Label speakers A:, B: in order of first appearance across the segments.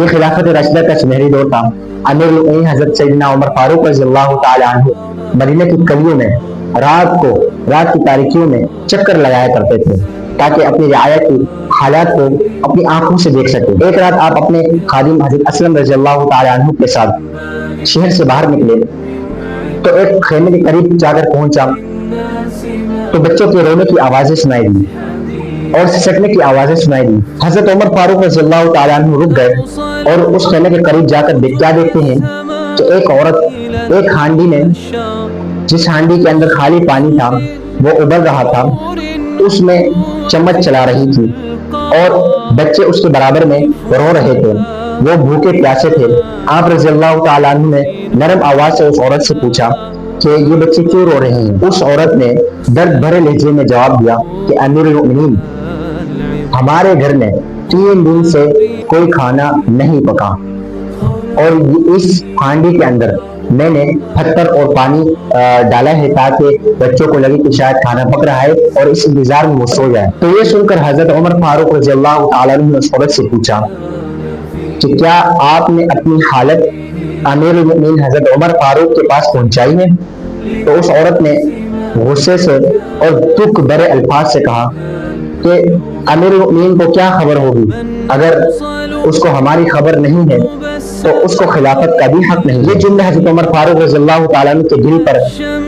A: یہ خلافت راشدہ کا سنہری دور تھا۔ امیر المؤمنین حضرت سیدنا عمر فاروق رضی اللہ تعالی عنہ مدینہ کی گلیوں میں رات کی تاریکیوں میں چکر لگایا کرتے تھے تاکہ اپنی رعایا کی حالات کو اپنی آنکھوں سے دیکھ سکے۔ ایک رات آپ اپنے خادم حضرت اسلم رضی اللہ تعالی عنہ کے ساتھ شہر سے باہر نکلے تو ایک خیمے کے قریب جا کر پہنچا تو بچوں کے رونے کی آوازیں سنائی دی اور سسکنے کی آوازیں سنائی دی۔ حضرت عمر فاروق رضی اللہ تعالی عنہ رک گئے اور اس خیمے کے قریب جا کر کیا دیکھتے ہیں کہ ایک عورت ایک ہانڈی میں، جس ہانڈی کے اندر خالی پانی تھا وہ ابل رہا تھا، اس میں چمچ چلا رہی تھی اور بچے اس کے برابر میں رو رہے تھے، وہ بھوکے پیاسے تھے۔ آپ رضی اللہ تعالیٰ عنہ نے نرم آواز سے اس عورت سے پوچھا کہ یہ بچے کیوں رو رہے ہیں؟ اس عورت نے درد بھرے لہجے میں جواب دیا کہ امیر المؤمنین، ہمارے گھر میں 3 دن سے کوئی کھانا نہیں پکا اور اس ہانڈی کے اندر میں نے پتھر اور پانی ڈالا ہے تاکہ بچوں کو لگے کہ شاید کھانا پک رہا ہے اور اس انتظار میں وہ سو جائے۔ تو یہ سن کر حضرت عمر فاروق رضی اللہ تعالیٰ عنہ نے اس عورت سے پوچھا کہ کیا آپ نے اپنی حالت امیر المؤمنین حضرت عمر فاروق کے پاس پہنچائی ہے؟ تو اس عورت نے غصے سے اور دکھ بھرے الفاظ سے کہا کہ امیر المؤمنین کو کیا خبر ہوگی، اگر اس کو ہماری خبر نہیں ہے تو اس کو خلافت کا بھی حق نہیں۔ یہ جملے حضرت عمر فاروق رضی اللہ تعالیٰ عنہ کے دل پر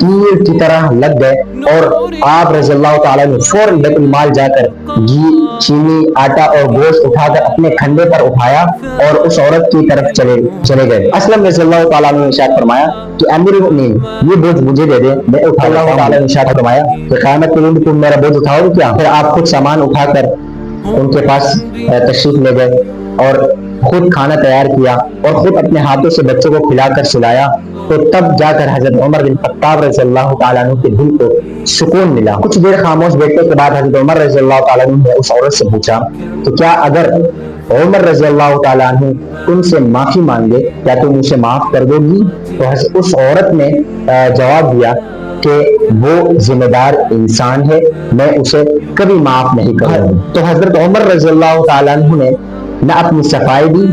A: تیر کی طرح لگ گئے اور آپ رضی اللہ تعالیٰ عنہ فوراً بیت المال جا کر گھی، چینی، آٹا اور گوشت اٹھا کر اپنے کھنڈے پر اٹھایا اور اس عورت کی طرف چلے گئے۔ اسلم رضی اللہ تعالیٰ عنہ نے ارشاد فرمایا کہ امیر المؤمنین یہ بوجھ مجھے دے دے، میں اٹھا لیتا ہوں۔ اللہ تعالیٰ نے ارشاد فرمایا کہ قیامت کے دن تم میرا بوجھ اٹھاؤ گے کیا؟ پھر آپ خود سامان اٹھا کر ان کے پاس تشریف لے گئے اور خود کھانا تیار کیا اور خود اپنے ہاتھوں سے بچوں کو کھلا کر سلایا، تو تب جا کر حضرت عمر بن خطاب رضی اللہ تعالیٰ عنہ کے دل کو سکون ملا۔ کچھ دیر خاموش بیٹھنے کے بعد حضرت عمر رضی اللہ تعالیٰ عنہ نے اس عورت سے پوچھا کہ کیا اگر عمر رضی اللہ تعالیٰ عنہ تم سے معافی مانگے کیا تم اسے معاف کر دو گی؟ تو اس عورت نے جواب دیا کہ وہ ذمہ دار انسان ہے، میں اسے کبھی معاف نہیں کروں گا۔ تو حضرت عمر رضی اللہ تعالیٰ عنہ نے نہ اپنی صفائی دی،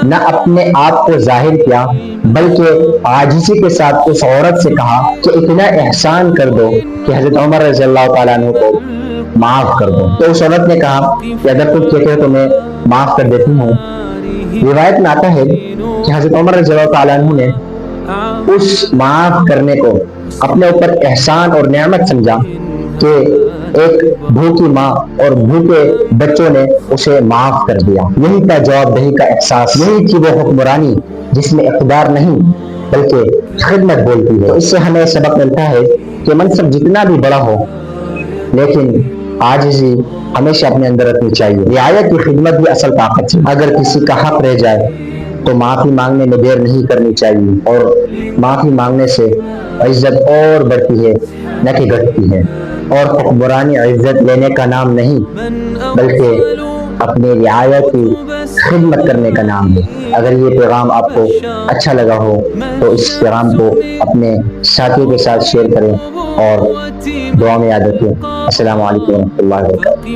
A: نہ اپنے آپ کو ظاہر کیا، بلکہ عاجزی کے ساتھ اس عورت سے کہا کہ اتنا احسان کر دو کہ حضرت عمر رضی اللہ تعالیٰ عنہ کو معاف کر دو۔ تو اس عورت نے کہا کہ اگر تم کہتے ہو تو میں معاف کر دیتی ہوں۔ روایت میں آتا ہے کہ حضرت عمر رضی اللہ تعالیٰ عنہ نے اس معاف کرنے کو اپنے اوپر احسان اور نعمت سمجھا کہ ایک بھوکی ماں اور بھوکے بچوں نے اسے معاف کر دیا۔ یہی تھا جواب دہی کا احساس، یہی تھی وہ حکمرانی جس میں اقتدار نہیں بلکہ خدمت بولتی ہے۔ اس سے ہمیں سبق ملتا ہے کہ منصب جتنا بھی بڑا ہو لیکن عاجزی ہمیشہ اپنے اندر رکھنی چاہیے۔ رعایت کی خدمت بھی اصل طاقت ہے۔ اگر کسی کا حق رہ جائے تو معافی مانگنے میں دیر نہیں کرنی چاہیے، اور معافی مانگنے سے عزت اور بڑھتی ہے نہ کہ گھٹتی ہے، اور حکمرانی عزت لینے کا نام نہیں بلکہ اپنے رعایت کی خدمت کرنے کا نام ہے۔ اگر یہ پیغام آپ کو اچھا لگا ہو تو اس پیغام کو اپنے ساتھیوں کے ساتھ شیئر کریں اور دعا میں یاد رکھیں۔ السلام علیکم ورحمۃ اللہ وبرکاتہ۔